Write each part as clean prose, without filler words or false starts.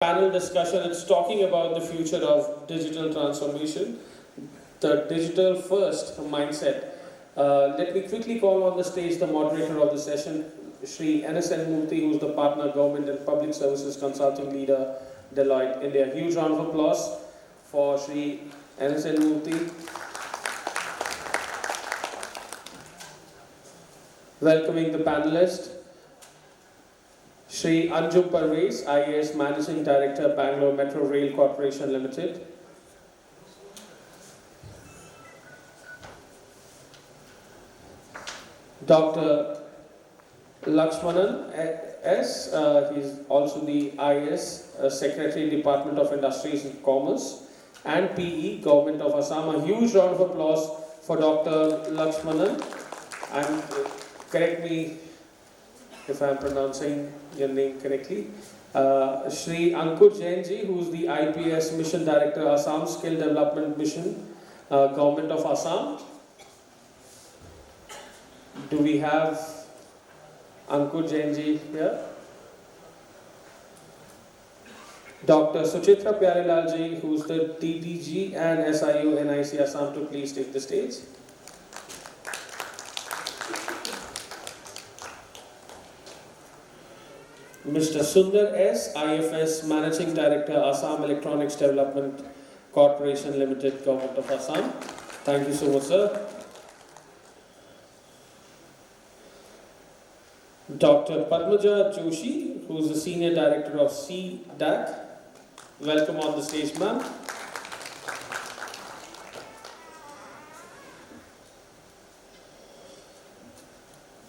Panel discussion. It's talking about the future of digital transformation, the digital first mindset. Let me quickly call on the stage the moderator of the session, Shri Murty, who's the partner government and public services consulting leader, Deloitte India. Huge round of applause for Shri Murty. Welcoming the panelists. Shri Anjum Parwez, IAS Managing Director, Bangalore Metro Rail Corporation Limited. Dr. Lakshmanan S. He's also the IAS Secretary, Department of Industries and Commerce, and PE, Government of Assam. A huge round of applause for Dr. Lakshmanan. And correct me if I'm pronouncing your name correctly. Shri Ankur Jain ji, who's the IPS Mission Director, Assam Skill Development Mission, Government of Assam. Do we have Ankur Jain ji here? Dr. Suchitra Pyarelal ji, who's the DTC and SIO NIC Assam, to please take the stage. Mr. Sundar S, IFS Managing Director, Assam Electronics Development Corporation Limited, Government of Assam. Thank you so much, sir. Dr. Padmaja Joshi, who is the Senior Director of CDAC. Welcome on the stage, ma'am.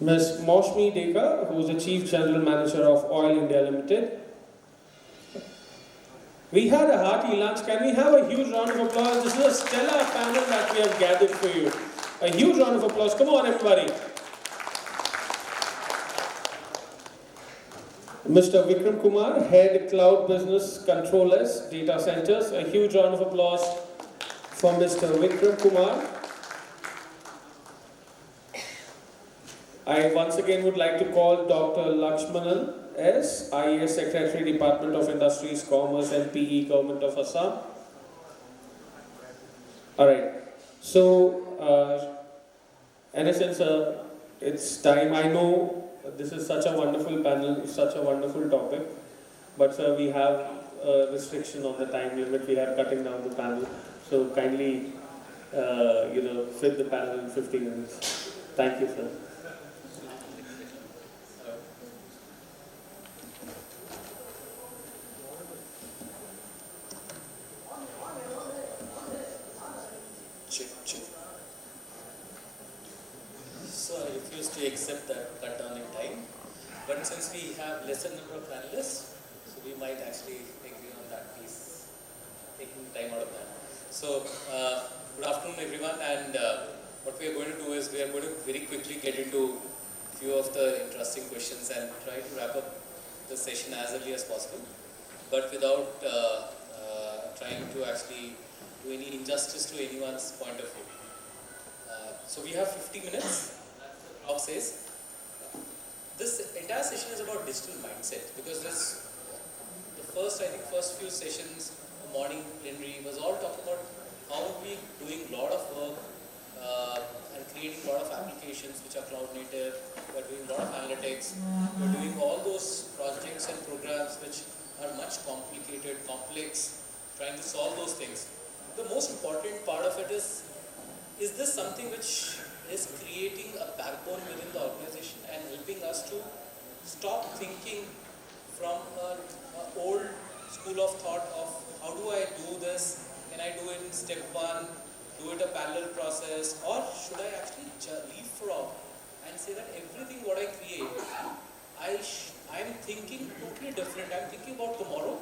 Ms. Mousumi Deka, who is the Chief General Manager of Oil India Limited. We had a hearty lunch. Can we have a huge round of applause? This is a stellar panel that we have gathered for you. A huge round of applause. Come on, everybody. Mr. Vikram Kumar, Head Cloud Business CtrlS, Datacentres. A huge round of applause for Mr. Vikram Kumar. I once again would like to call Dr. Lakshmanan S, IAS Secretary, Department of Industries, Commerce and PE, Government of Assam. Alright, so in a sense, it's time. I know this is such a wonderful panel, such a wonderful topic, but sir, we have a restriction on the time limit. We are cutting down the panel, so kindly, fit the panel in 15 minutes. Thank you, sir. So I refuse to accept that cut down in time, but since we have lesser number of panelists, so we might actually agree on that piece, taking time out of that. So good afternoon everyone, and what we are going to do is we are going to very quickly get into a few of the interesting questions and try to wrap up the session as early as possible, but without trying to actually do any injustice to anyone's point of view. So we have 50 minutes. Clock says this entire session is about digital mindset, because the first few sessions, the morning plenary was all talk about how we doing a lot of work and creating a lot of applications which are cloud native. We're doing a lot of analytics. We're doing all those projects and programs which are much complicated, complex, trying to solve those things. The most important part of it is this something which is creating a backbone within the organization and helping us to stop thinking from an old school of thought of how do I do this? Can I do it in step one, do it a parallel process, or should I actually leapfrog and say that everything what I create, I'm thinking totally different. I'm thinking about tomorrow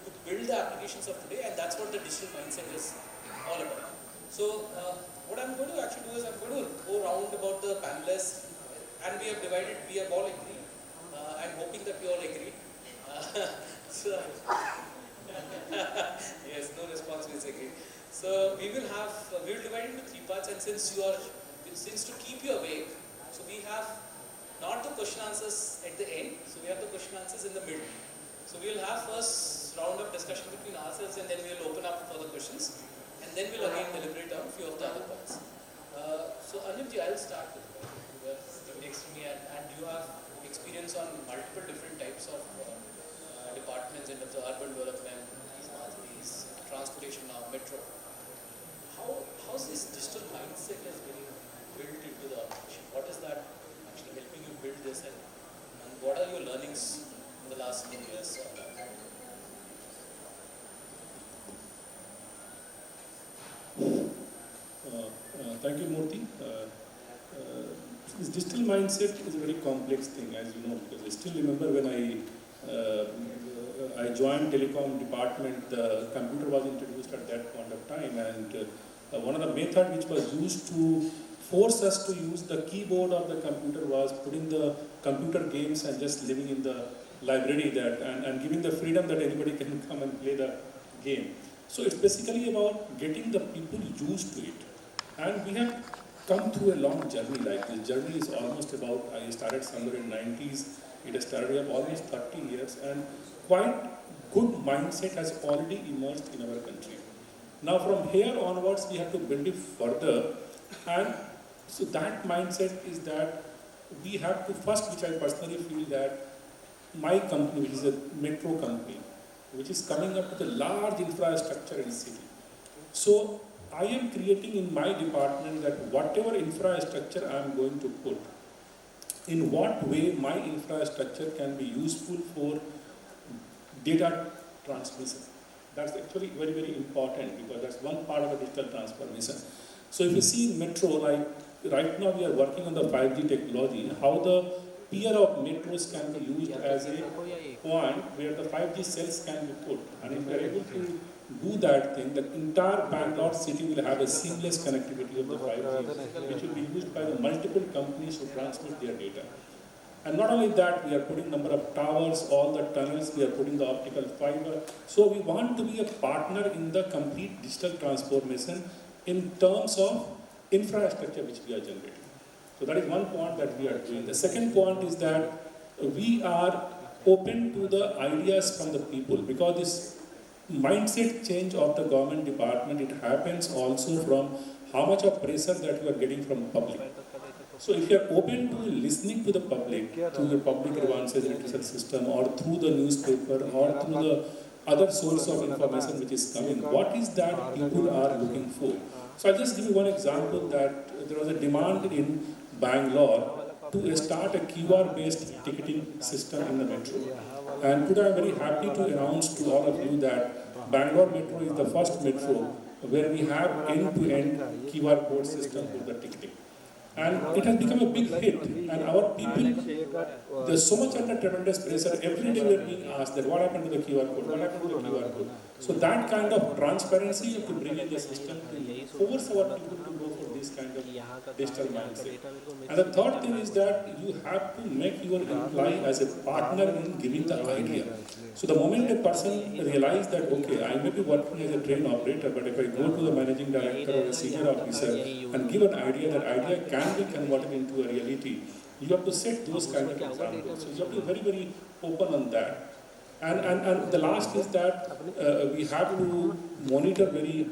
to build the applications of today, and that's what the digital mindset is all about. So what I'm going to actually do is I'm going to go round about the panelists, and we have divided, we have all agreed. I'm hoping that we all agree. Yes, no response means agree. So we will divide into 3 parts, and since to keep you awake, so we have not the question answers at the end, so we have the question answers in the middle. So we will have first round discussion between ourselves, and then we'll open up for the questions, and then we'll again deliberate on a few of the other points. So Anjum ji, I'll start with you. You are sitting next to me, and you have experience on multiple different types of departments in terms of urban development, smart cities, transportation now, metro. How's this digital mindset has been built into the organization? What is that actually helping you build this, and what are your learnings in the last few years? Thank you, Murty. This digital mindset is a very complex thing, as you know, because I still remember when I joined telecom department, the computer was introduced at that point of time, and one of the methods which was used to force us to use the keyboard of the computer was putting the computer games and just living in the library and giving the freedom that anybody can come and play the game. So it's basically about getting the people used to it. And we have come through a long journey like this. Journey is almost about, I started somewhere in 90s, it has started up almost 30 years, and quite good mindset has already emerged in our country. Now from here onwards, we have to build it further, and so that mindset is that we have to first, which I personally feel that my company, which is a metro company, which is coming up with a large infrastructure in the city. So I am creating in my department that whatever infrastructure I am going to put, in what way my infrastructure can be useful for data transmission. That's actually very, very important, because that's one part of the digital transformation. So if you see in metro, like right now we are working on the 5G technology, how the peer of metros can be used as a point where the 5G cells can be put. And if we are able to do that thing, the entire Bangalore city will have a seamless connectivity of the 5G, which will be used by the multiple companies to transmit their data. And not only that, we are putting number of towers, all the tunnels, we are putting the optical fiber. So we want to be a partner in the complete digital transformation in terms of infrastructure which we are generating. So that is one point that we are doing. The second point is that we are open to the ideas from the people, because this mindset change of the government department, it happens also from how much of pressure that you are getting from public. So if you are open to listening to the public, through the public grievances redressal system, or through the newspaper, or through the other source of information which is coming, what is that people are looking for? So I'll just give you one example, that there was a demand in Bangalore to start a QR-based ticketing system in the metro. And today I'm very happy to announce to all of you that Bangalore Metro is the first metro where we have end-to-end QR code system for the ticketing. And it has become a big hit, and our people, there's so much under tremendous pressure. Every day we're being asked that what happened to the QR code, what happened to the QR code. So that kind of transparency you have to bring in the system to force our people to go for this kind of digital mindset. And the third thing is that you have to make your employee as a partner in giving the idea. So the moment a person realizes that, okay, I may be working as a train operator, but if I go to the managing director or a senior officer and give an idea, that idea can be converted into a reality, you have to set those kind of examples. So you have to be very, very open on that. And the last is that we have to monitor very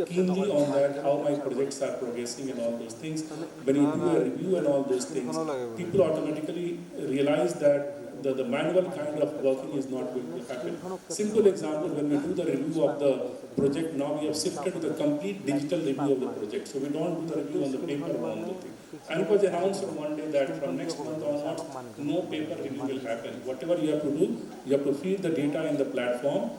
keenly on that, how my projects are progressing and all those things. When you do a review and all those things, people automatically realize that the manual kind of working is not going to happen. Simple example, when we do the review of the project, now we have shifted to the complete digital review of the project. So we don't do the review on the paper only. And it was announced on one day that from next month onwards, no paper review will happen. Whatever you have to do, you have to feed the data in the platform,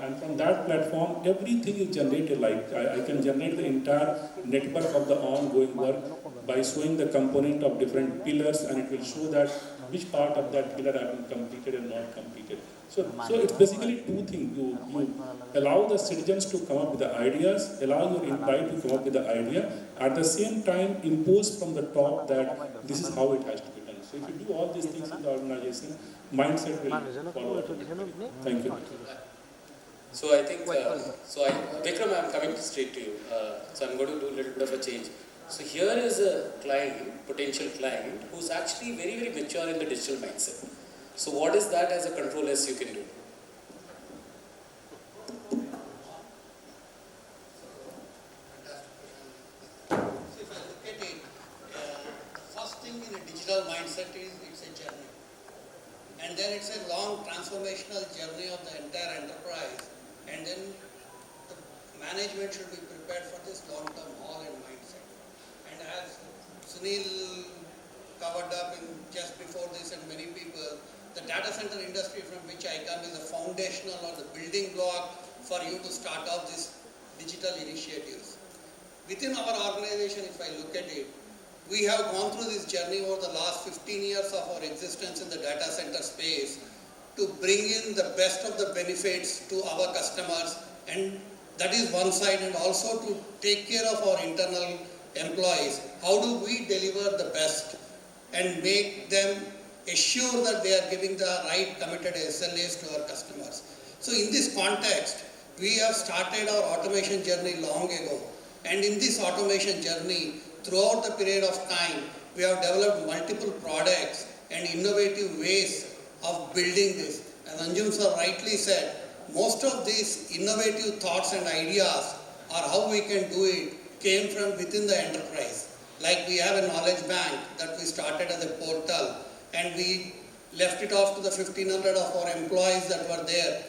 and from that platform, everything is generated. Like I can generate the entire network of the ongoing work by showing the component of different pillars, and it will show that which part of that pillar have been completed and not completed. So it's basically two things. You allow the citizens to come up with the ideas, allow your employee to come up with the idea, at the same time impose from the top that this is how it has to be done. So if you do all these things in the organization, mindset will follow. Thank you. So I think, Vikram, I'm coming straight to you. So I'm going to do a little bit of a change. So here is a client, potential client, who's actually very, very mature in the digital mindset. So what is that as a CtrlS you can do? then it's a long transformational journey of the entire enterprise, and then the management should be prepared for this long-term haul and mindset. And as Sunil covered up just before this, and many people, the data center industry from which I come is a foundational or the building block for you to start off these digital initiatives. Within our organization, if I look at it, we have gone through this journey over the last 15 years of our existence in the data center space to bring in the best of the benefits to our customers, and that is one side, and also to take care of our internal employees. How do we deliver the best and make them assure that they are giving the right committed SLAs to our customers? So in this context, we have started our automation journey long ago, and in this automation journey, throughout the period of time, we have developed multiple products and innovative ways of building this. As Anjum sir rightly said, most of these innovative thoughts and ideas, or how we can do it, came from within the enterprise. Like we have a knowledge bank that we started as a portal, and we left it off to the 1500 of our employees that were there,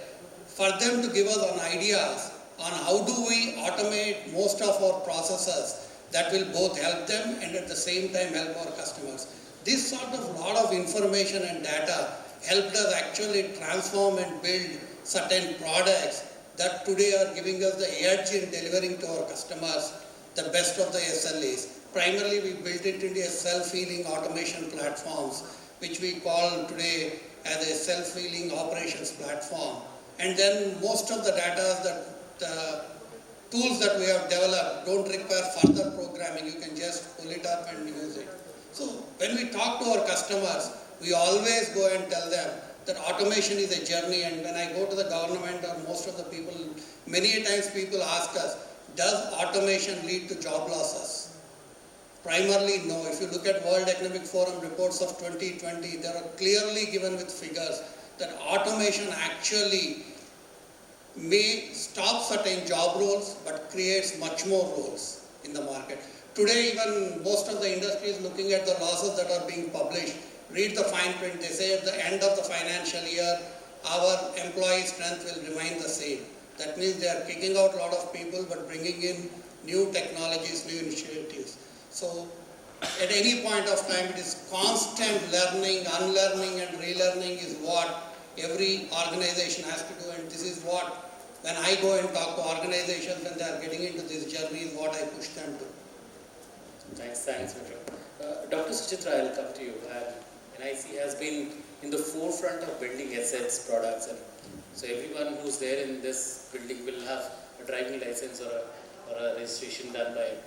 for them to give us an ideas on how do we automate most of our processes that will both help them and at the same time help our customers. This sort of lot of information and data helped us actually transform and build certain products that today are giving us the edge in delivering to our customers the best of the SLAs. Primarily, we built it into a self-healing automation platforms, which we call today as a self-healing operations platform. And then most of the data that tools that we have developed don't require further programming. You can just pull it up and use it. So when we talk to our customers, we always go and tell them that automation is a journey. And when I go to the government or most of the people, many times people ask us, does automation lead to job losses? Primarily, no. If you look at World Economic Forum reports of 2020, they are clearly given with figures that automation actually may stop certain job roles but creates much more roles in the market. Today, even most of the industry is looking at the losses that are being published. Read the fine print. They say at the end of the financial year, our employee strength will remain the same. That means they are kicking out a lot of people but bringing in new technologies, new initiatives. So at any point of time, it is constant learning, unlearning and relearning is what every organization has to do, and this is what, when I go and talk to organizations when they are getting into this journey, is what I push them to. Thanks, Vikram. Dr. Suchitra, I'll come to you. NIC has been in the forefront of building assets, products, and so everyone who's there in this building will have a driving license or a registration done by it.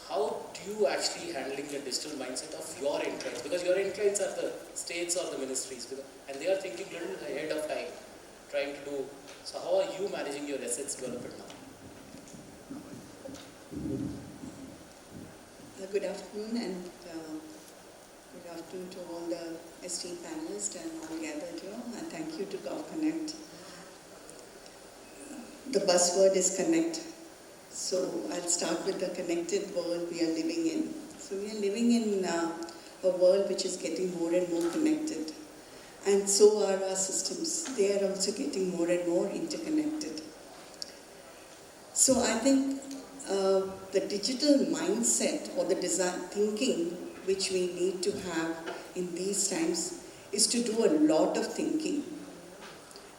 How do you actually handling the digital mindset of your end clients? Because your end clients are the states or the ministries, and they are thinking a little ahead of time, trying to do. So how are you managing your assets development now? Good afternoon, and good afternoon to all the esteemed panelists and all gathered here, and thank you to GovConnect. The buzzword is connect. So I'll start with the connected world we are living in. So we are living in a world which is getting more and more connected. And so are our systems. They are also getting more and more interconnected. So I think the digital mindset or the design thinking which we need to have in these times is to do a lot of thinking.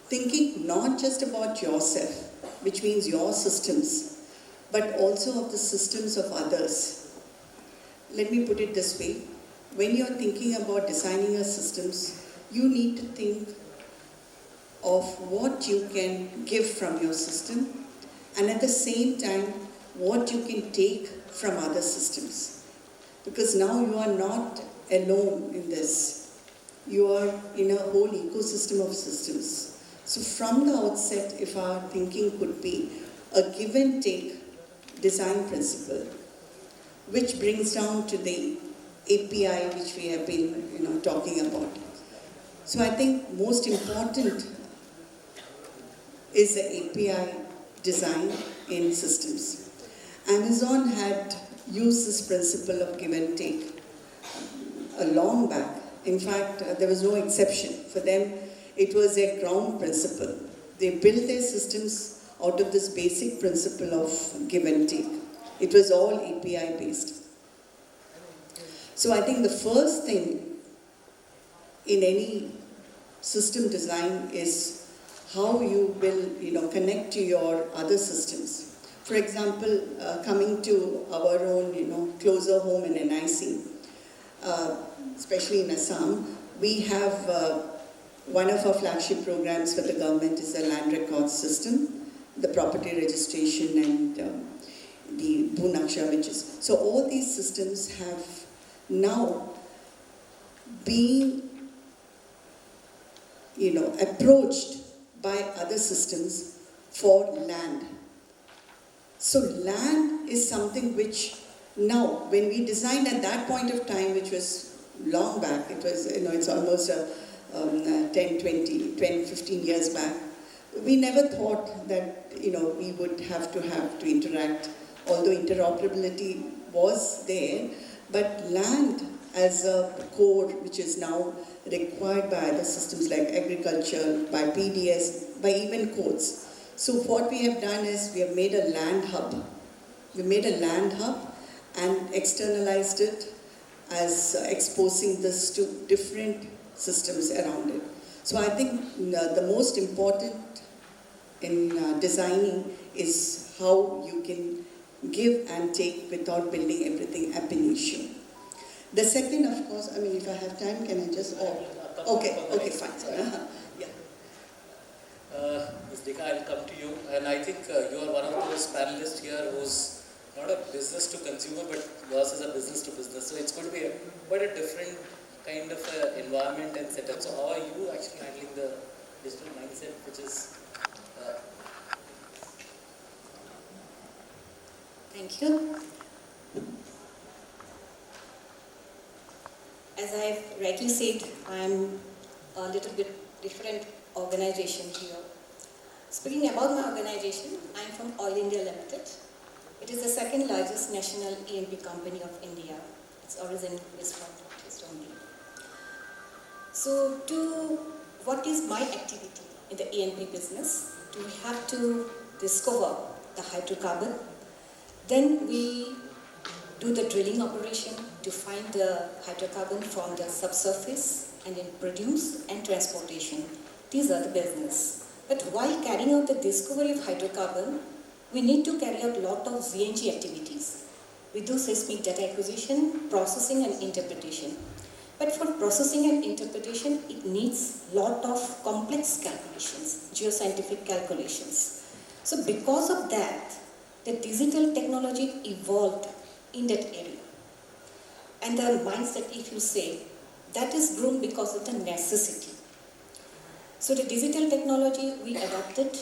Thinking not just about yourself, which means your systems, but also of the systems of others. Let me put it this way. When you're thinking about designing your systems, you need to think of what you can give from your system, and at the same time, what you can take from other systems. Because now you are not alone in this. You are in a whole ecosystem of systems. So from the outset, if our thinking could be a give and take design principle, which brings down to the API which we have been talking about. So I think most important is the API design in systems. Amazon had used this principle of give and take a long back, In fact, there was no exception. For them, it was a ground principle. They built their systems out of this basic principle of give and take. It was all API based. So I think the first thing in any system design is how you will, connect to your other systems. For example, coming to our own, closer home in NIC, especially in Assam, we have one of our flagship programs for the government is the land records system, the property registration and the Bhunaksha, which is. So all these systems have now been, approached by other systems for land. So land is something which now, when we designed at that point of time, which was long back, it was, it's almost 10, 15 years back, we never thought that, we would have to interact, although interoperability was there, but land as a core, which is now required by other systems like agriculture, by PDS, by even courts. So what we have done is we have made a land hub. We made a land hub and externalized it as exposing this to different systems around it. So I think the most important in designing is how you can give and take without building everything ab initio. The second, of course, if I have time, can I just... Okay, fine. Yeah. Ms. Deka, I'll come to you. And I think you are one of those panelists here who's not a business to consumer, but yours is a business to business. So it's going to be quite a different kind of environment and setup. So how are you actually handling the digital mindset, which is... Thank you. As I've rightly said, I'm a little bit different organization here. Speaking about my organization, I'm from Oil India Limited. It is the second largest national E&P company of India. Its origin is from Northeast only. So, what is my activity in the E&P business? We have to discover the hydrocarbon. Then we do the drilling operation to find the hydrocarbon from the subsurface and then produce and transportation. These are the business. But while carrying out the discovery of hydrocarbon, we need to carry out a lot of ZNG activities. We do seismic data acquisition, processing and interpretation. But for processing and interpretation, it needs a lot of complex calculations, geoscientific calculations. So because of that, the digital technology evolved in that area. And the mindset, if you say, that is grown because of the necessity. So the digital technology we adopted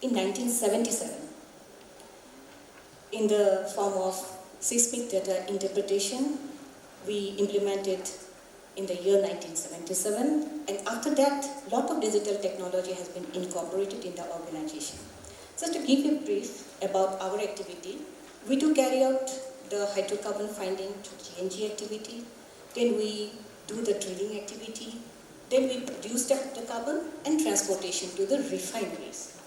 in 1977 in the form of seismic data interpretation. We implemented in the year 1977, and after that, a lot of digital technology has been incorporated in the organization. Just to give you a brief about our activity, we do carry out the hydrocarbon finding through GNG activity, then we do the drilling activity, then we produce the hydrocarbon and transportation to the refineries.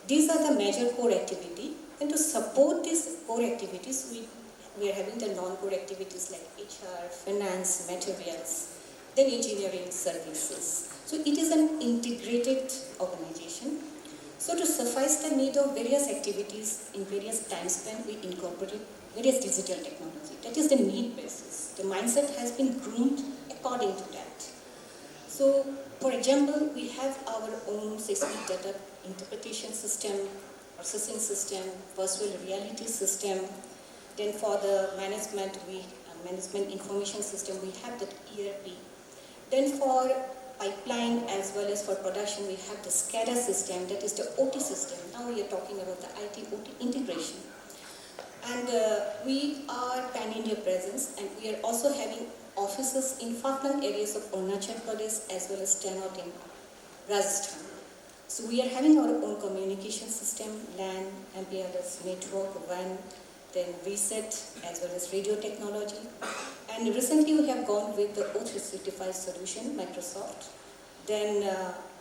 These are the major core activity, and to support these core activities, we are having the non-core activities like HR, finance, materials, then engineering services. So it is an integrated organization. So to suffice the need of various activities in various time span, we incorporate various digital technology. That is the need basis. The mindset has been groomed according to that. So, for example, we have our own seismic data interpretation system, processing system, virtual reality system. Then for the management information system, we have that ERP. Then for pipeline as well as for production, we have the SCADA system, that is the OT system. Now we are talking about the IT-OT integration. And we are pan-India presence, and we are also having offices in far-flung areas of Arunachal Pradesh as well as Tenot in Rajasthan. So we are having our own communication system, LAN, MPLS, network, WAN, then reset as well as radio technology. And And recently we have gone with the O365 solution, Microsoft. Then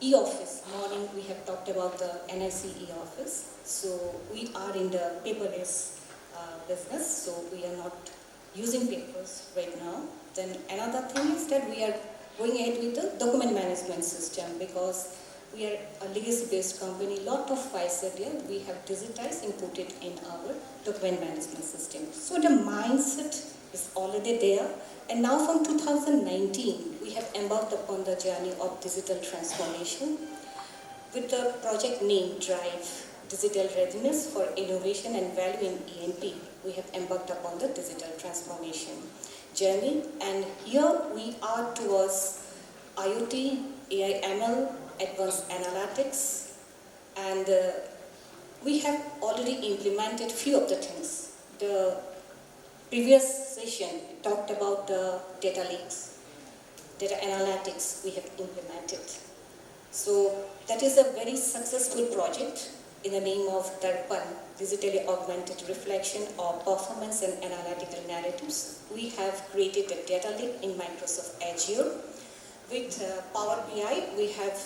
e-office, morning we have talked about the NIC e-office. So we are in the paperless business, so we are not using papers right now. Then another thing is that we are going ahead with the document management system because we are a legacy-based company. Lot of files are there. We have digitized and put it in our document management system. So the mindset is already there. And now from 2019, we have embarked upon the journey of digital transformation with the project name Drive, Digital Readiness for Innovation and Value in EMP. We have embarked upon the digital transformation journey. And here we are towards IoT, AI, ML, advanced analytics, and we have already implemented few of the things. The previous session talked about the data lakes, data analytics we have implemented. So that is a very successful project in the name of Darpan, digitally augmented reflection of performance and analytical narratives. We have created a data lake in Microsoft Azure. With Power BI, we have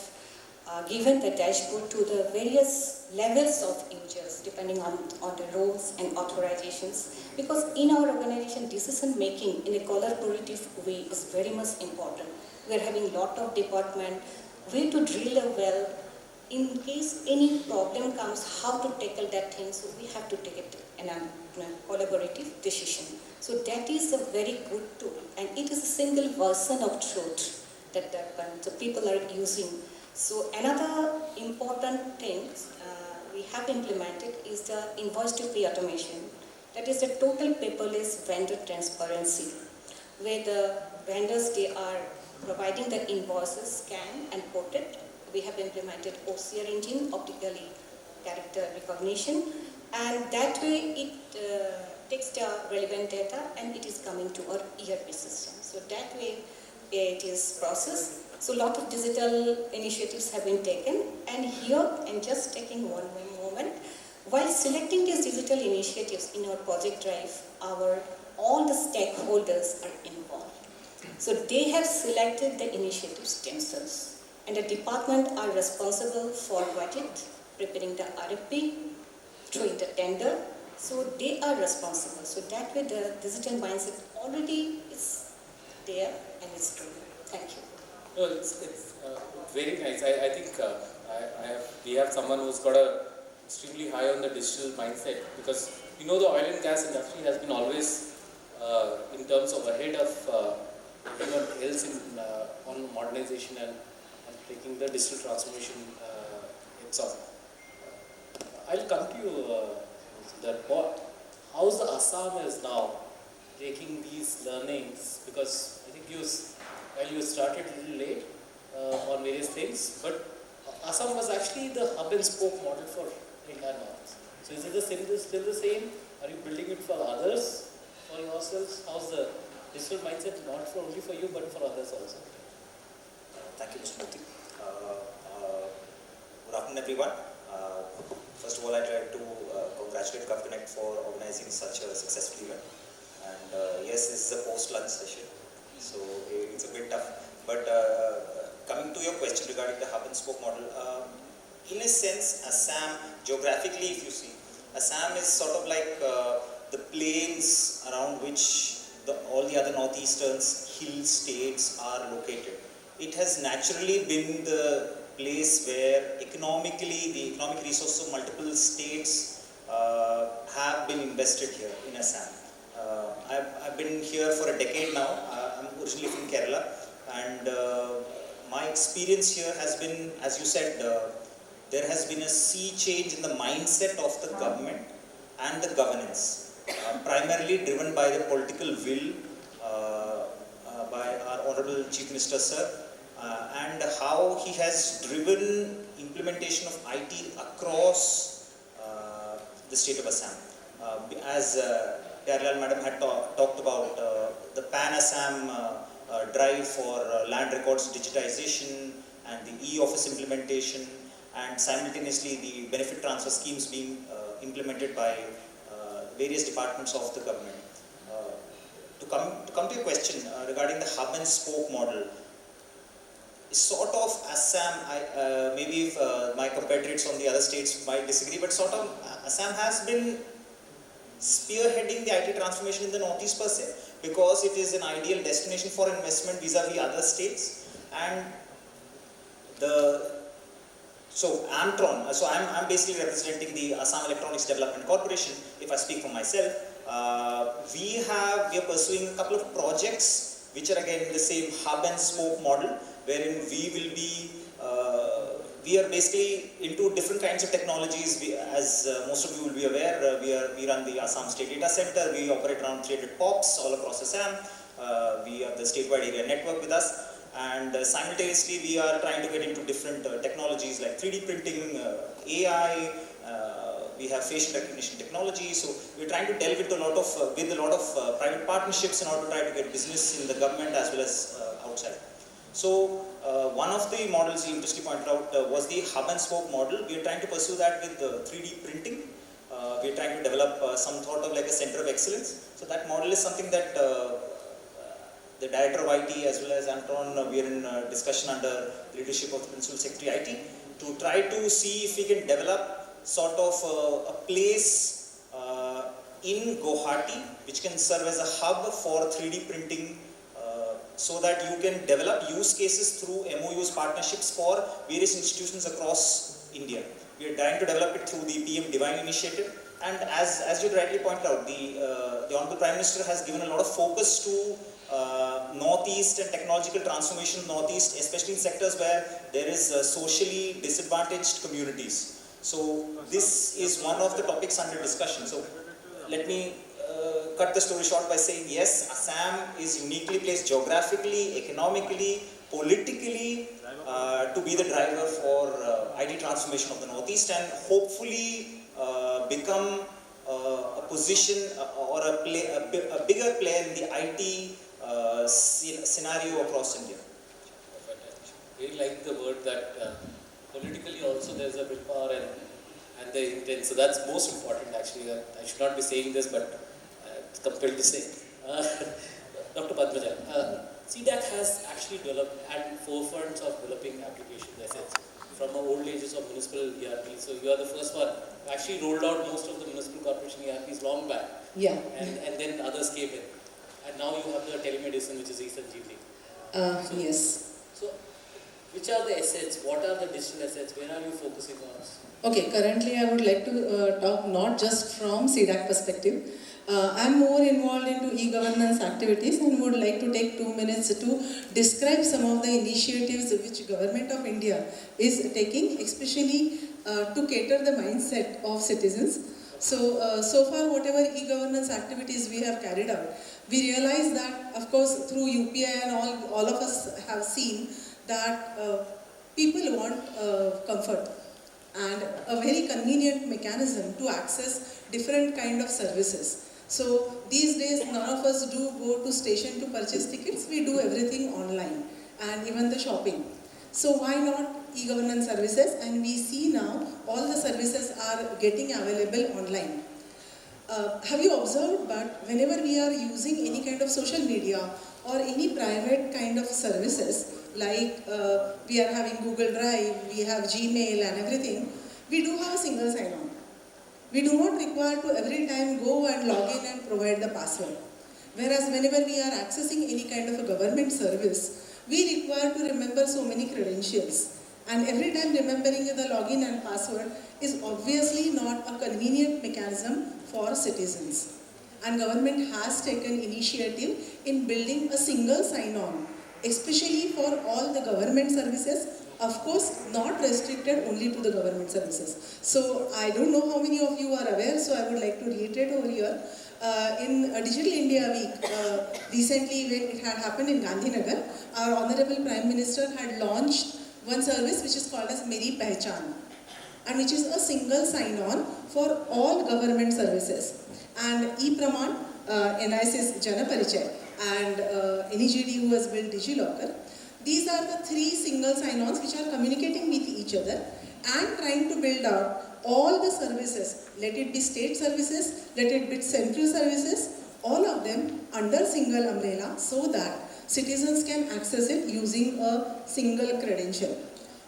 given the dashboard to the various levels of users depending on the roles and authorizations, because in our organization decision making in a collaborative way is very much important. We are having a lot of department, way to drill a well, in case any problem comes, how to tackle that thing, so we have to take it in a collaborative decision. So that is a very good tool, and it is a single version of truth that the people are using. So another important thing we have implemented is the invoice to pay automation. That is the total paperless vendor transparency, where the vendors, they are providing the invoices, scan and quote it. We have implemented OCR engine, optically character recognition, and that way it takes the relevant data and it is coming to our ERP system. So that way it is processed. So a lot of digital initiatives have been taken, and here I'm just taking one moment. While selecting these digital initiatives in our project Drive, all the stakeholders are involved. So they have selected the initiatives themselves, and the department are responsible for budget, preparing the RFP, throwing the tender. So they are responsible. So that way the digital mindset already is there and it's true. Thank you. No, it's very nice. I think we have someone who's got a extremely high on the digital mindset, because the oil and gas industry has been always in terms of ahead of everyone else on modernization and taking the digital transformation heads on. I'll come to you, Sundar. How's the Assam is now taking these learnings? Because I think you started a little late on various things, but Assam was actually the hub and spoke model for the entire north. So is it still the same? Are you building it for others, for yourselves? How's the digital mindset, not only for you but for others also? Thank you, Mr. Murty. Good afternoon, everyone. First of all, I'd like to congratulate GovConnect for organizing such a successful event. And yes, this is a post-lunch session, so it's a bit tough. But coming to your question regarding the hub and spoke model, in a sense, Assam, geographically if you see, Assam is sort of like the plains around which all the other northeastern hill states are located. It has naturally been the place where the economic resources of multiple states have been invested here in Assam. I've been here for a decade now. I'm originally from Kerala, and my experience here has been, as you said, there has been a sea change in the mindset of the government and the governance, primarily driven by the political will by our Honorable Chief Minister, sir, and how he has driven implementation of IT across the state of Assam. As Pyarelal Madam had talked about the Pan-Assam drive for land records digitization and the e-office implementation, and simultaneously the benefit transfer schemes being implemented by various departments of the government. to come to your question regarding the hub and spoke model, sort of Assam, maybe if my compatriots from the other states might disagree, but sort of Assam has been spearheading the IT transformation in the Northeast per se, because it is an ideal destination for investment vis-a-vis other states. And so I'm basically representing the Assam Electronics Development Corporation. If I speak for myself, we are pursuing a couple of projects which are again in the same hub and spoke model, wherein we are basically into different kinds of technologies. As most of you will be aware, we run the Assam State Data Center. We operate around 300 POPs all across Assam. We have the statewide area network with us. And simultaneously, we are trying to get into different technologies like 3D printing, AI, we have facial recognition technology. So we're trying to delve into with a lot of private partnerships in order to try to get business in the government as well as outside. So one of the models you interestingly pointed out was the hub and spoke model. We are trying to pursue that with 3D printing. We are trying to develop some sort of like a center of excellence. So that model is something that the Director of IT as well as Anton, we are in discussion under the leadership of the Principal Secretary IT to try to see if we can develop sort of a place in Guwahati which can serve as a hub for 3D printing so that you can develop use cases through MOUs, partnerships for various institutions across India. We are trying to develop it through the PM Divine initiative, and as you rightly pointed out, the Honorable Prime Minister has given a lot of focus to Northeast and technological transformation in Northeast, especially in sectors where there is socially disadvantaged communities. So this is one of the topics under discussion. So let me cut the story short by saying yes, Assam is uniquely placed geographically, economically, politically to be the driver for IT transformation of the Northeast and hopefully become a position or a bigger player in the IT scenario across India. I really like the word that politically also there's a willpower and the intent. So that's most important actually. I should not be saying this, but it's compelled to say. Dr. Padmaja, CDAC has actually developed at forefront of developing application assets from our old ages of municipal ERP. So you are the first one who actually rolled out most of the municipal corporation ERPs long back. Yeah. And then others came in. And now you have the telemedicine, which is e-Sanjeevani. Yes. So, which are the assets? What are the digital assets? Where are you focusing on? Okay, currently I would like to talk not just from CDAC perspective. I'm more involved into e-governance activities and would like to take 2 minutes to describe some of the initiatives which Government of India is taking, especially to cater the mindset of citizens. So far whatever e-governance activities we have carried out, we realize that of course through UPI and all of us have seen that people want comfort and a very convenient mechanism to access different kind of services. So these days none of us do go to station to purchase tickets, we do everything online and even the shopping. So why not e-governance services? And we see now all the services are getting available online. Have you observed, but whenever we are using any kind of social media or any private kind of services, like we are having Google Drive, we have Gmail and everything, we do have a single sign-on. We do not require to every time go and log in and provide the password. Whereas whenever we are accessing any kind of a government service, we require to remember so many credentials. And every time remembering the login and password is obviously not a convenient mechanism for citizens. And government has taken initiative in building a single sign-on, especially for all the government services, of course not restricted only to the government services. So I don't know how many of you are aware, so I would like to reiterate over here. In Digital India Week, recently when it had happened in Gandhinagar, our Honorable Prime Minister had launched one service which is called as Meri Pehchan, and which is a single sign-on for all government services. And ePraman, NIS's Jana Parichay, and NEGD who has built DigiLocker, these are the 3 single sign-ons which are communicating with each other and trying to build out all the services, let it be state services, let it be central services, all of them under single umbrella so that citizens can access it using a single credential.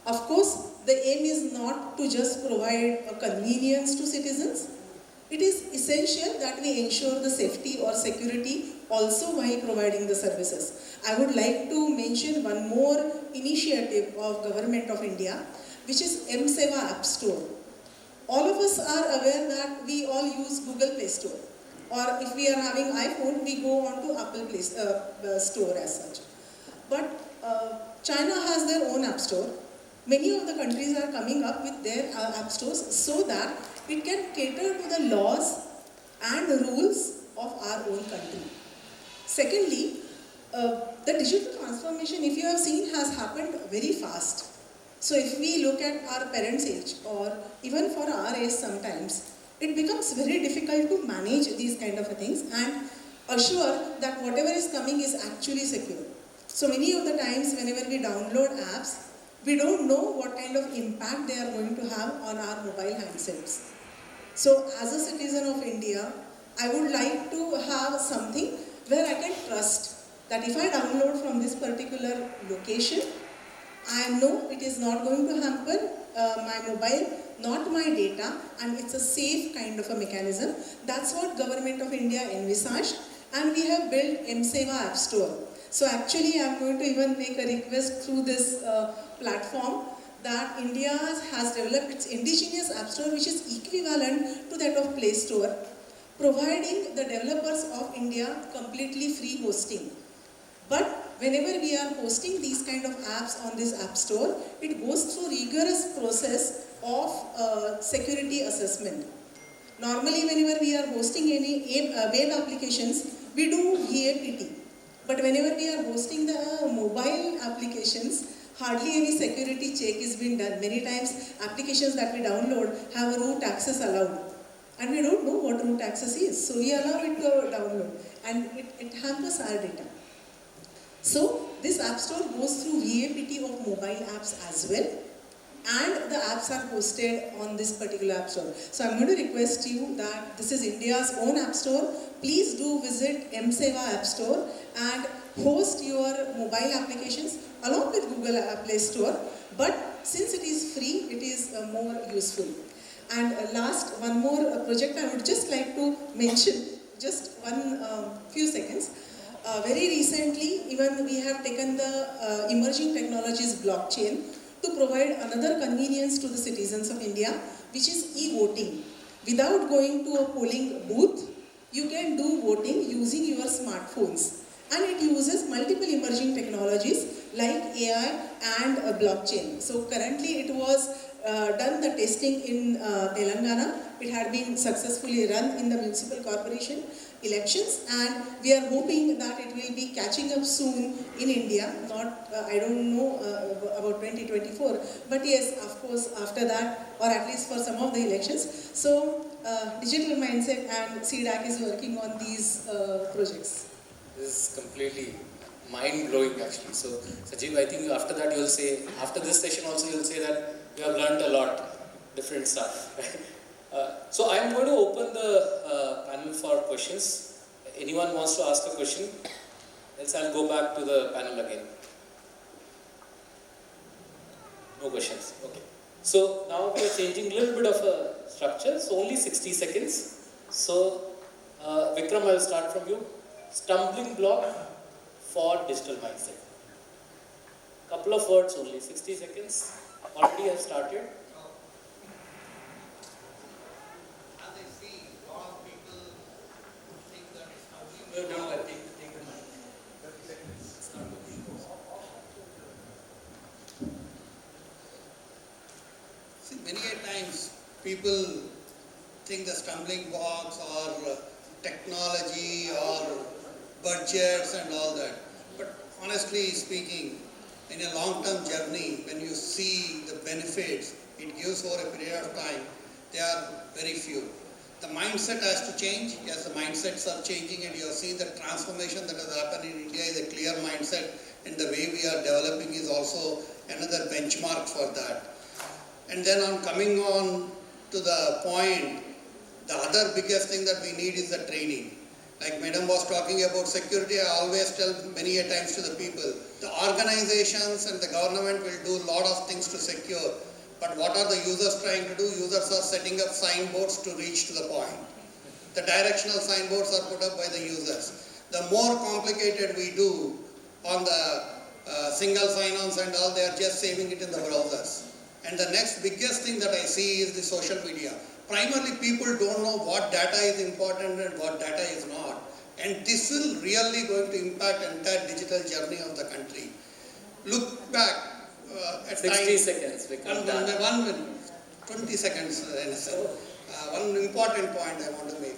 Of course, the aim is not to just provide a convenience to citizens. It is essential that we ensure the safety or security also while providing the services. I would like to mention one more initiative of Government of India, which is M-Seva App Store. All of us are aware that we all use Google Play Store. Or if we are having iPhone, we go on to Apple Play Store as such. But China has their own App Store. Many of the countries are coming up with their app stores so that it can cater to the laws and rules of our own country. Secondly, the digital transformation, if you have seen, has happened very fast. So if we look at our parents' age or even for our age sometimes, it becomes very difficult to manage these kind of things and assure that whatever is coming is actually secure. So many of the times whenever we download apps, we don't know what kind of impact they are going to have on our mobile handsets. So as a citizen of India, I would like to have something where I can trust that if I download from this particular location, I know it is not going to hamper my mobile, not my data, and it's a safe kind of a mechanism. That's what Government of India envisaged, and we have built M-Seva App Store. So actually I'm going to even make a request through this platform that India has developed its indigenous App Store, which is equivalent to that of Play Store, providing the developers of India completely free hosting. But whenever we are hosting these kind of apps on this App Store, it goes through rigorous process of security assessment. Normally whenever we are hosting any web applications, we do VAPT. But whenever we are hosting the mobile applications, hardly any security check is being done. Many times applications that we download have a root access allowed. And we don't know what root access is. So we allow it to download and it hampers our data. So this App Store goes through VAPT of mobile apps as well. And the apps are hosted on this particular App Store. So I'm going to request you that this is India's own App Store. Please do visit M-Seva App Store and host your mobile applications along with Google Play Store. But since it is free, it is more useful. And last, one more project I would just like to mention, just few seconds. Very recently, even we have taken the emerging technologies blockchain to provide another convenience to the citizens of India, which is e-voting. Without going to a polling booth, you can do voting using your smartphones. And it uses multiple emerging technologies like AI and blockchain. So currently it was done the testing in Telangana. It had been successfully run in the municipal corporation elections, and we are hoping that it will be catching up soon in India. Not, I don't know about 2024, but yes, of course, after that, or at least for some of the elections. So, Digital Mindset and CDAC is working on these projects. This is completely mind-blowing actually. So, Sajeev, I think after that you'll say, after this session also you'll say that you have learned a lot, different stuff. So I am going to open the panel for questions. Anyone wants to ask a question? Else I'll go back to the panel again. No questions. Okay. So now we are changing a little bit of a structure. So only 60 seconds. So Vikram, I will start from you. Stumbling block for digital mindset. Couple of words only. 60 seconds. Already have started. See, many a times people think the stumbling blocks or technology or budgets and all that. But honestly speaking, in a long-term journey, when you see the benefits it gives over a period of time, they are very few. The mindset has to change. Yes, the mindsets are changing, and you have seen the transformation that has happened in India is a clear mindset, and the way we are developing is also another benchmark for that. And then on coming on to the point, the other biggest thing that we need is the training. Like Madam was talking about security, I always tell many a times to the people, the organizations and the government will do a lot of things to secure. But what are the users trying to do? Users are setting up signboards to reach to the point. The directional signboards are put up by the users. The more complicated we do on the single sign-ons and all, they are just saving it in the browsers. And the next biggest thing that I see is the social media. Primarily, people don't know what data is important and what data is not. And this will really going to impact entire digital journey of the country. Look back at 60 seconds, Vikram. 1 minute, 20 seconds, one important point I want to make.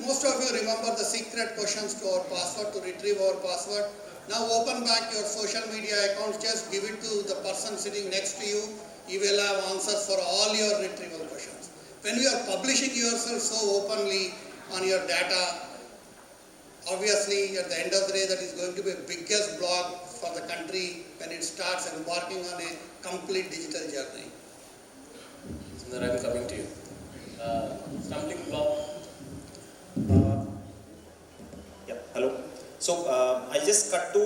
Most of you remember the secret questions to our password, to retrieve our password. Now open back your social media accounts, just give it to the person sitting next to you. You will have answers for all your retrieval questions. When you are publishing yourself so openly on your data, obviously at the end of the day that is going to be the biggest block for the country when it starts embarking on a complete digital journey. Sundar, I'm coming to you. Stumbling block. Hello. So I'll just cut to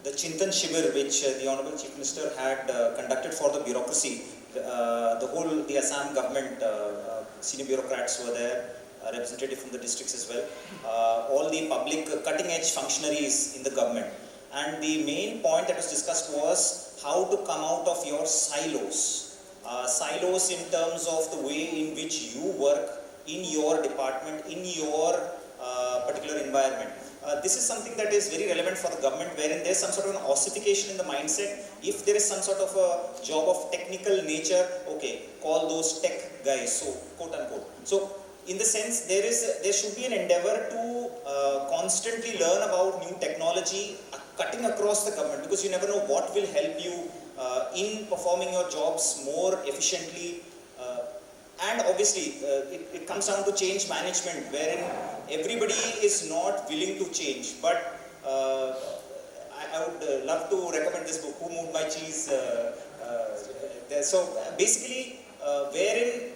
the Chintan Shibir which the Honorable Chief Minister had conducted for the bureaucracy. The Assam government, senior bureaucrats were there, representative from the districts as well, all the public cutting edge functionaries in the government. And the main point that was discussed was how to come out of your silos. Silos in terms of the way in which you work in your department, in your particular environment. This is something that is very relevant for the government, wherein there is some sort of an ossification in the mindset. If there is some sort of a job of technical nature, okay, call those tech guys, so quote unquote. So in the sense, there should be an endeavor to constantly learn about new technology, cutting across the government, because you never know what will help you in performing your jobs more efficiently. And obviously, it comes down to change management, wherein everybody is not willing to change. But I would love to recommend this book, Who Moved My Cheese? So basically, wherein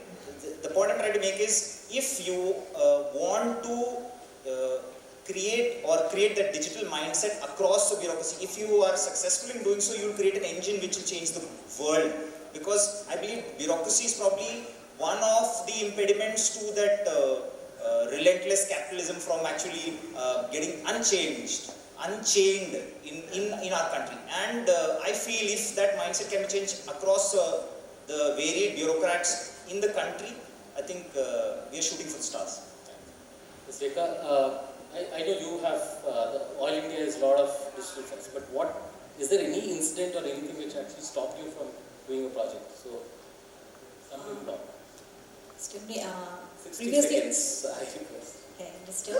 the point I'm trying to make is, if you want to create that digital mindset across the bureaucracy, if you are successful in doing so, you will create an engine which will change the world. Because I believe bureaucracy is probably one of the impediments to that relentless capitalism from actually getting unchained in our country. And I feel if that mindset can be changed across the varied bureaucrats in the country, I think we are shooting for the stars. Ms. Deka, I know you have, Oil India is a lot of digital funds, but is there any incident or anything which actually stopped you from doing a project? So, something block. Definitely, 60 previously, seconds, I request. okay, understood.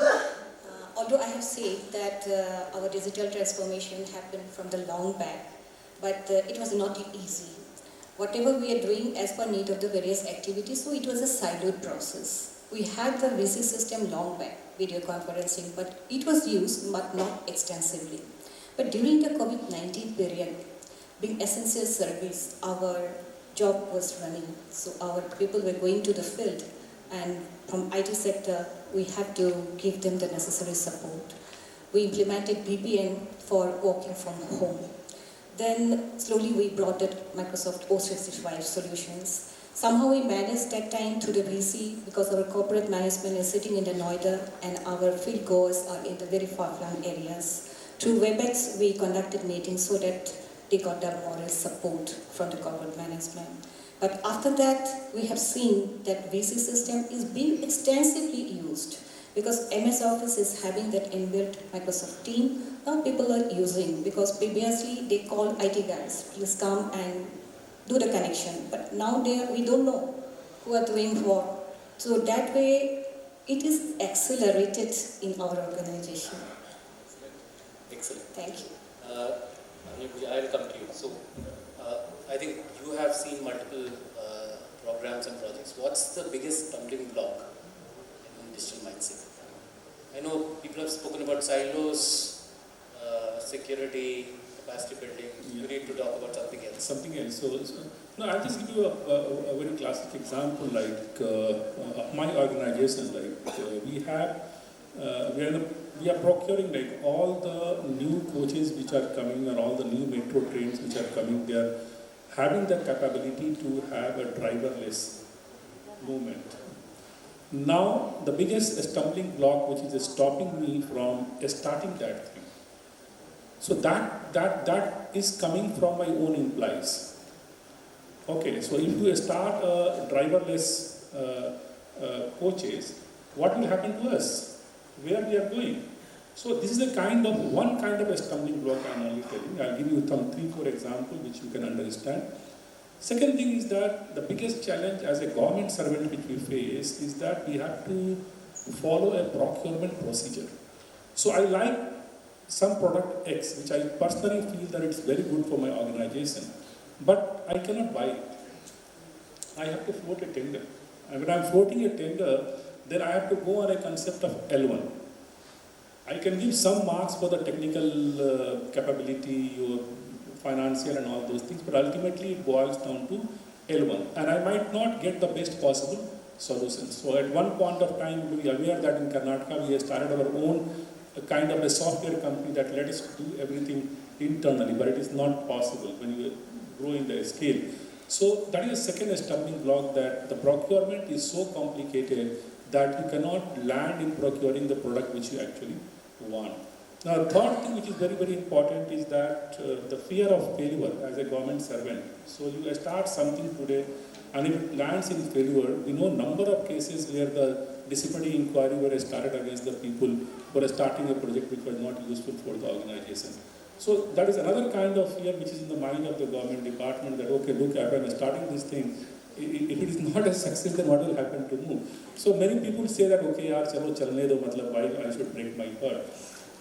Although I have said that our digital transformation happened from the long back, but it was not easy. Whatever we are doing as per need of the various activities, so it was a siloed process. We had the VC system long back, video conferencing, but it was used but not extensively. But during the COVID-19 period, being essential service, our job was running. So our people were going to the field, and from IT sector, we have to give them the necessary support. We implemented VPN for working from home. Then slowly we brought it Microsoft 365 solutions. Somehow we managed that time through the VC because our corporate management is sitting in the Noida and our field goers are in the very far-flung areas. Through WebEx, we conducted meetings so that they got the moral support from the corporate management. But after that, we have seen that VC system is being extensively used because MS Office is having that inbuilt Microsoft team. Now people are using because previously they call IT guys, please come and do the connection. But now we don't know who are doing what. So that way, it is accelerated in our organization. Excellent. Thank you. I will come to you. So, I think you have seen multiple programs and projects. What's the biggest stumbling block in digital mindset? I know people have spoken about silos, security, capacity building. You need to talk about something else. Something else. So no, I'll just give you a very classic example. Like my organization, we have we are procuring like all the new coaches which are coming or all the new metro trains which are coming. They are having the capability to have a driverless movement. Now, the biggest stumbling block which is stopping me from starting that thing. So that is coming from my own employees. Okay, so if you start driverless coaches, what will happen to us? Where we are going? So this is one kind of a stumbling block I am only telling. I'll give you some 3-4 examples which you can understand. Second thing is that the biggest challenge as a government servant which we face is that we have to follow a procurement procedure. So I like some product X, which I personally feel that it's very good for my organization, but I cannot buy it. I have to float a tender. And when I'm floating a tender, then I have to go on a concept of L1. I can give some marks for the technical capability or financial and all those things, but ultimately it boils down to L1. And I might not get the best possible solutions. So at one point of time, we are aware that in Karnataka, we have started our own kind of a software company that let us do everything internally, but it is not possible when you grow in the scale. So that is the second stumbling block, that the procurement is so complicated that you cannot land in procuring the product which you actually want. Now, the third thing which is very, very important is that the fear of failure as a government servant. So you start something today, and if it lands in failure, we know number of cases where the disciplinary inquiry were started against the people who are starting a project which was not useful for the organization. So that is another kind of fear which is in the mind of the government department, that okay, look, if I'm starting this thing, if it is not a success, then what will happen to me? So many people say that, okay, yaar, chalo chalne do, matlab, why I should break my heart.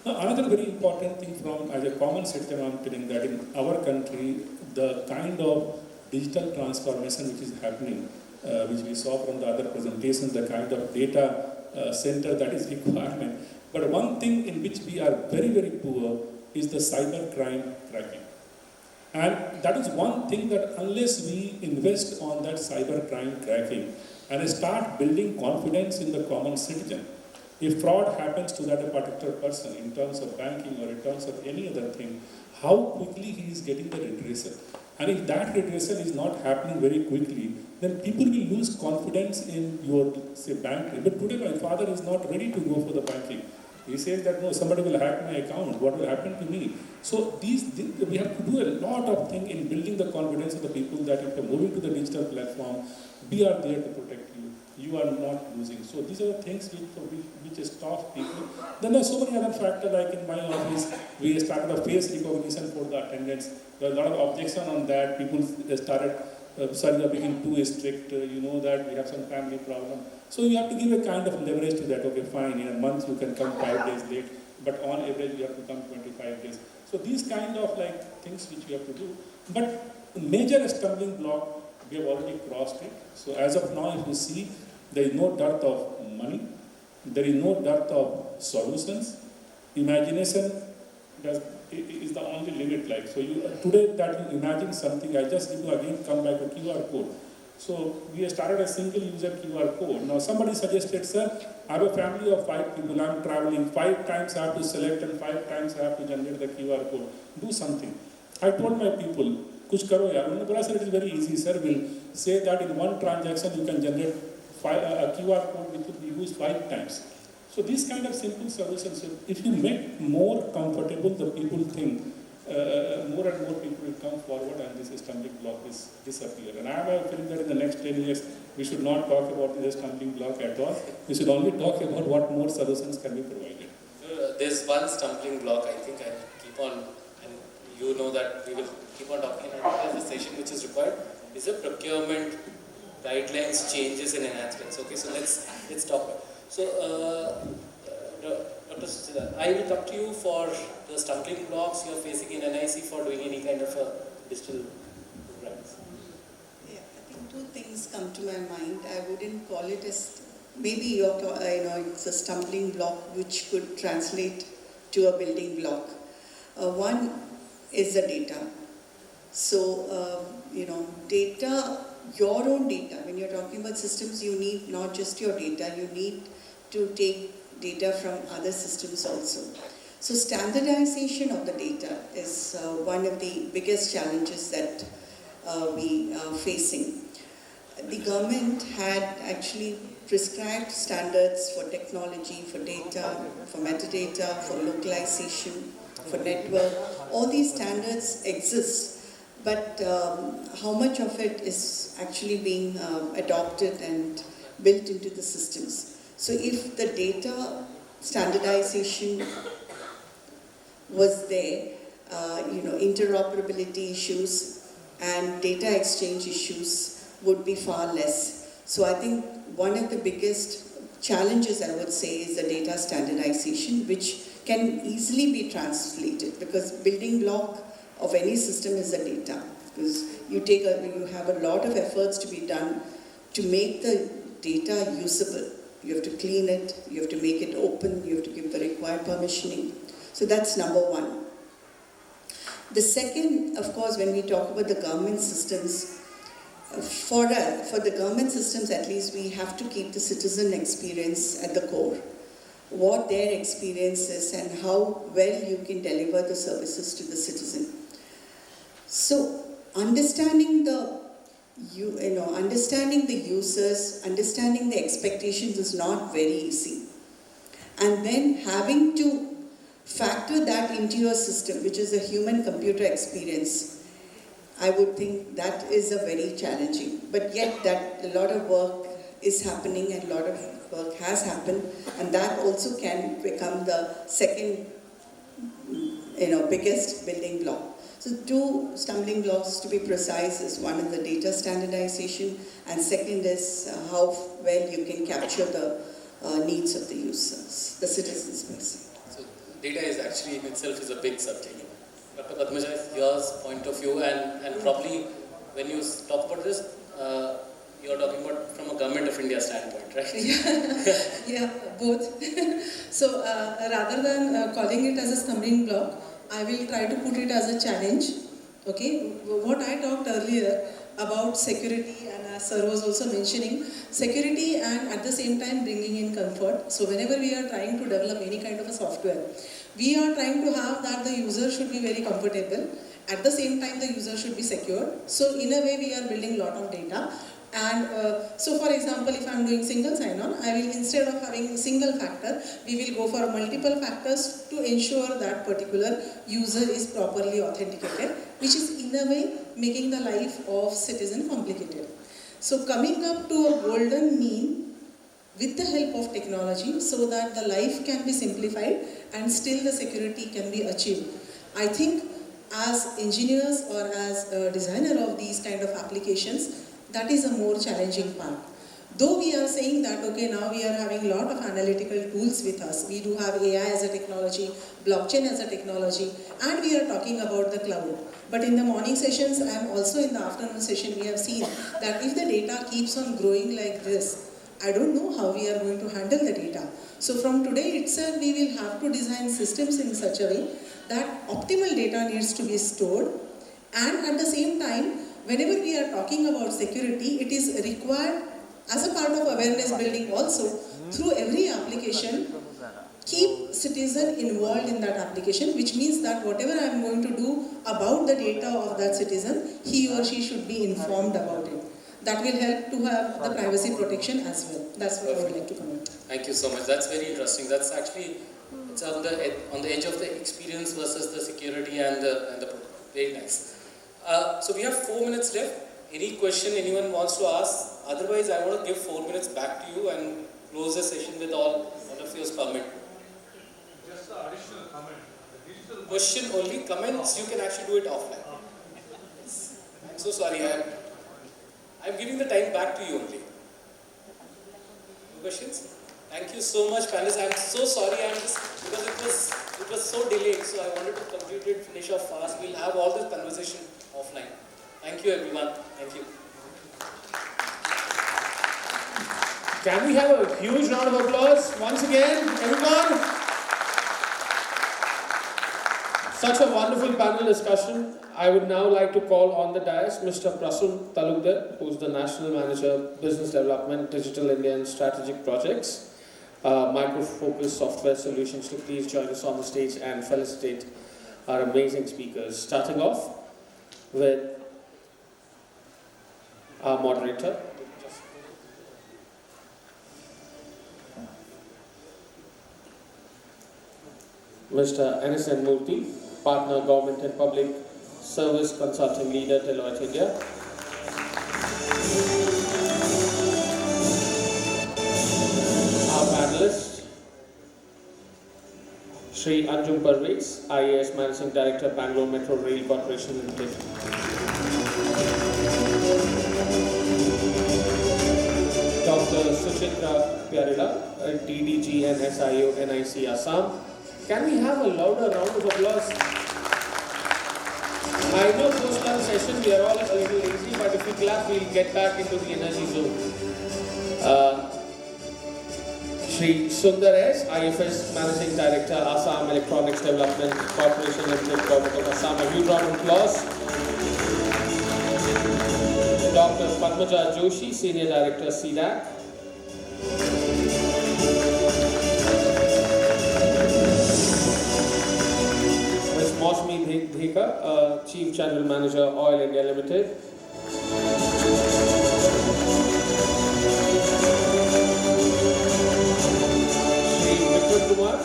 Now, another very important thing from as a common citizen, I'm telling that in our country, the kind of digital transformation which is happening, which we saw from the other presentations, the kind of data center that is requirement. But one thing in which we are very, very poor is the cyber crime tracking. And that is one thing that unless we invest on that cyber crime tracking and start building confidence in the common citizen, if fraud happens to that particular person in terms of banking or in terms of any other thing, how quickly he is getting the redressal. And if that redressal is not happening very quickly, then people will lose confidence in your, say, banking. But today my father is not ready to go for the banking. He says that, no, somebody will hack my account, what will happen to me? So we have to do a lot of things in building the confidence of the people that if you're moving to the digital platform, we are there to protect you. You are not losing. So these are the things which stop people. Then there are so many other factors, like in my office, we started a face recognition for the attendance. There was a lot of objection on that. People started, sorry, you're being too strict, you know that we have some family problem. So you have to give a kind of leverage to that. Okay, fine, in a month you can come 5 days late, but on average you have to come 25 days. So these kind of like things which we have to do. But major stumbling block, we have already crossed it. So as of now, if you see, there is no dearth of money, there is no dearth of solutions. Imagination is the only limit. Like, so today that you imagine something, I just need to again come back to QR code. So we started a single user QR code. Now somebody suggested, sir, I have a family of 5 people, I'm traveling, 5 times I have to select and 5 times I have to generate the QR code. Do something. I told my people, kuch karo yaar. Unhone bola, sir, it is very easy, sir. We'll say that in one transaction you can generate a QR code which will be used 5 times. So these kind of simple solutions, if you make more comfortable, the people think, more and more people will come forward and this stumbling block will disappear. And I have a feeling that in the next 10 years, we should not talk about this stumbling block at all. We should only talk about what more solutions can be provided. There's one stumbling block, I think I keep on, and you know that we will keep on talking, and there's a session which is required, is a procurement guidelines, changes and enhancements. Okay, so let's talk about. So, Dr. Suchitra, I will come to you for the stumbling blocks you are facing in NIC for doing any kind of digital programs. Yeah, I think 2 things come to my mind. I wouldn't call it as, maybe it's a stumbling block which could translate to a building block. One is the data. So, data, your own data. When you're talking about systems, you need not just your data, you need to take data from other systems also. So standardization of the data is one of the biggest challenges that we are facing. The government had actually prescribed standards for technology, for data, for metadata, for localization, for network. All these standards exist, but how much of it is actually being adopted and built into the systems? So if the data standardization was there, interoperability issues and data exchange issues would be far less. So I think one of the biggest challenges, I would say, is the data standardization, which can easily be translated, because building block of any system is the data. Because you have a lot of efforts to be done to make the data usable. You have to clean it, you have to make it open, you have to give the required permissioning. So that's number one. The second, of course, when we talk about the government systems, for the government systems at least, we have to keep the citizen experience at the core. What their experience is and how well you can deliver the services to the citizen. So understanding the users, understanding the expectations is not very easy. And then having to factor that into your system, which is a human-computer experience, I would think that is a very challenging. But yet that a lot of work is happening and a lot of work has happened, and that also can become the second, biggest building block. So two stumbling blocks, to be precise, is one is the data standardization, and second is how well you can capture the needs of the users, the citizens basically. So data is actually in itself is a big subject. Dr. Padmaja, your point of view, and probably when you talk about this, you're talking about from a government of India standpoint, right? Yeah, both. So rather than calling it as a stumbling block, I will try to put it as a challenge. Okay, what I talked earlier about security, and as Sir was also mentioning, security and at the same time bringing in comfort. So whenever we are trying to develop any kind of a software, we are trying to have that the user should be very comfortable. At the same time, the user should be secure. So in a way, we are building a lot of data. And so for example, if I am doing single sign-on, I will, instead of having single factor, we will go for multiple factors to ensure that particular user is properly authenticated, which is in a way making the life of citizen complicated. So coming up to a golden mean with the help of technology so that the life can be simplified and still the security can be achieved. I think as engineers or as a designer of these kind of applications, that is a more challenging part. Though we are saying that, okay, now we are having a lot of analytical tools with us. We do have AI as a technology, blockchain as a technology, and we are talking about the cloud. But in the morning sessions and also in the afternoon session, we have seen that if the data keeps on growing like this, I don't know how we are going to handle the data. So from today itself, we will have to design systems in such a way that optimal data needs to be stored, and at the same time, whenever we are talking about security, it is required as a part of awareness building also, through every application, keep citizen involved in that application, which means that whatever I am going to do about the data of that citizen, he or she should be informed about it. That will help to have the privacy protection as well. That's what I would like to comment. Thank you so much. That's very interesting. That's actually, it's on the edge of the experience versus the security and the very nice. So we have 4 minutes left. Any question anyone wants to ask? Otherwise, I want to give 4 minutes back to you and close the session with all of your comment. Just the additional comment. The Question only, comments you can actually do it offline. I'm so sorry. I'm giving the time back to you only. No questions? Thank you so much, panelists. I'm so sorry. Because it was so delayed, so I wanted to complete it, finish off fast. We'll have all this conversation offline. Thank you, everyone. Thank you. Can we have a huge round of applause once again, everyone? Such a wonderful panel discussion. I would now like to call on the dais Mr. Prasun Talukdar, who's the National Manager, Business Development, Digital India and Strategic Projects, Micro Focus Software Solutions to please join us on the stage and felicitate our amazing speakers. Starting off with our moderator. Mr. N.S.N. Murty, Partner Government and Public Service Consulting Leader, Deloitte India. Our panelists, Shri Anjum Parwez, IAS Managing Director, Bangalore Metro Rail Corporation Limited. Dr. Suchitra Pyarelal, DDG and SIO NIC Assam. Can we have a louder round of applause? I know post-lunch session we are all a little lazy, but if we clap, we'll get back into the energy zone. Shri Sundar S, IFS Managing Director, Assam Electronics Development Corporation Limited, Government of Assam. A huge round of applause. Dr. Padmaja Joshi, Senior Director, CDAC. Mousumi Deka, Chief General Manager, Oil India Limited. Shri Vikram Kumar,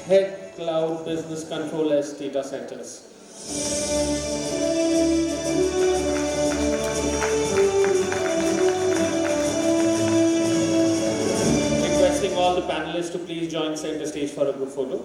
Head Cloud Business CtrlS Datacentres. Requesting all the panelists to please join center stage for a group photo.